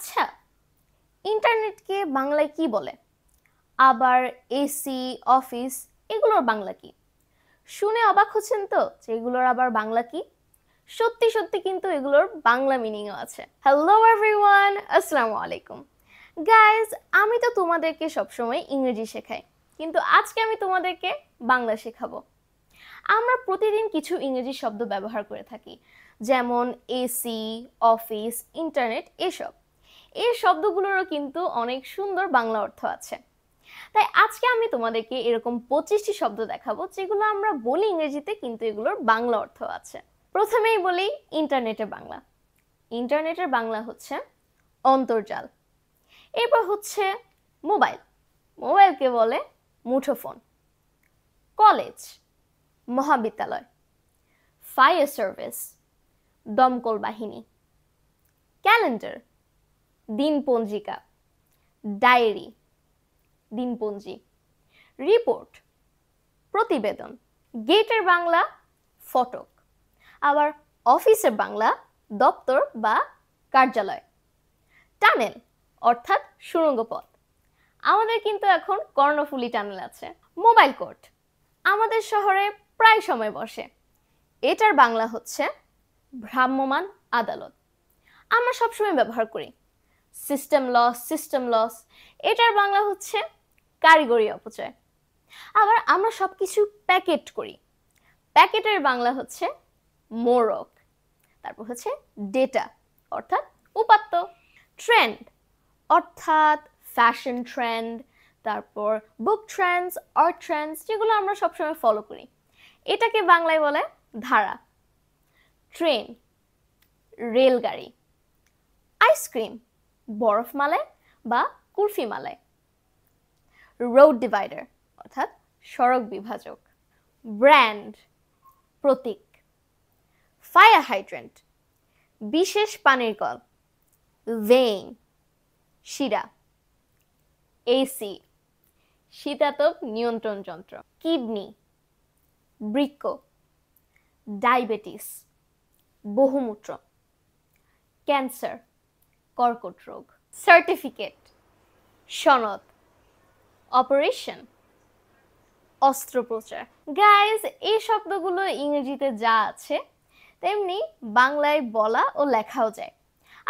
আচ্ছা, ইন্টারনেটকে বাংলায় কি বলে? আবার এসি, অফিস এগুলোর বাংলা কি? শুনে অবাক হচ্ছেন তো যে এগুলোর আবার বাংলা কি? সত্যি সত্যি কিন্তু এগুলোর বাংলা মিনিংও আছে। হ্যালো এভরিওয়ান, আসসালামু আলাইকুম। গাইজ, আমি তো তোমাদেরকে সবসময় ইংরেজি শেখাই, কিন্তু আজকে আমি তোমাদেরকে বাংলা শেখাবো। আমরা প্রতিদিন কিছু ইংরেজি শব্দ ব্যবহার করে থাকি, যেমন এসি, অফিস, ইন্টারনেট এসব। এই শব্দগুলোরও কিন্তু অনেক সুন্দর বাংলা অর্থ আছে। তাই আজকে আমি তোমাদেরকে এরকম 25টি শব্দ দেখাবো যেগুলো আমরা বলি ইংরেজিতে, কিন্তু এগুলোর বাংলা অর্থ আছে। প্রথমেই বলি ইন্টারনেটের বাংলা। ইন্টারনেটের বাংলা হচ্ছে অন্তর্জাল। এরপর হচ্ছে মোবাইল। মোবাইলকে বলে মুঠোফোন। কলেজ, মহাবিদ্যালয়। ফায়ার সার্ভিস, দমকল বাহিনী। ক্যালেন্ডার, দিনপঞ্জিকা। ডায়েরি, দিনপঞ্জি। রিপোর্ট, প্রতিবেদন। গেটের বাংলা ফটক। আবার অফিসের বাংলা দপ্তর বা কার্যালয়। টানেল অর্থাৎ সুড়ঙ্গ পথ। আমাদের কিন্তু এখন কর্ণফুলী টানেল আছে। মোবাইল কোর্ট আমাদের শহরে প্রায় সময় বসে। এটার বাংলা হচ্ছে ভ্রাম্যমাণ আদালত। আমরা সবসময় ব্যবহার করি। সিস্টেম লস এটার বাংলা হচ্ছে কারিগরি অপচয়। আবার আমরা সবকিছু প্যাকেট করি। প্যাকেটের বাংলা হচ্ছে মোড়ক। তারপর হচ্ছে ডেটা অর্থাৎ উপাত্ত। ট্রেন্ড অর্থাৎ ফ্যাশন ট্রেন্ড, তারপর বুক ট্রেন্ডস, আর্ট ট্রেন্ডস, যেগুলো আমরা সবসময় ফলো করি। এটাকে বাংলায় বলে ধারা। ট্রেন, রেলগাড়ি। আইসক্রিম, বরফ মালাই বা কুলফি মালাই। রোড ডিভাইডার অর্থাৎ সড়ক বিভাজক। ব্র্যান্ড, প্রতীক। ফায়ার হাইড্রেন্ট, বিশেষ পানির কল। ভেইন, শিরা। এসি, শীতাতপ নিয়ন্ত্রণ যন্ত্র। কিডনি, বৃক্ক। ডায়াবেটিস, বহুমূত্র। ক্যান্সার, কর্কট রোগ। সার্টিফিকেট, সনদ। অপারেশন, অস্ত্রোপচার। গাইজ, এই শব্দগুলো ইংরেজিতে যা আছে তেমনি বাংলায় বলা ও লেখাও যায়।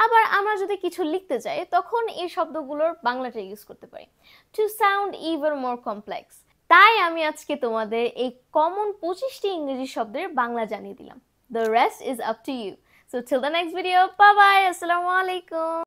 আবার আমরা যদি কিছু লিখতে চাই তখন এই শব্দগুলোর বাংলাটা ইউজ করতে পারি to sound even more complex. তাই আমি আজকে তোমাদের এই কমন 25টি ইংরেজি শব্দের বাংলা জানিয়ে দিলাম। The rest is up to you. So till the next video, bye bye, আসসালামু আলাইকুম।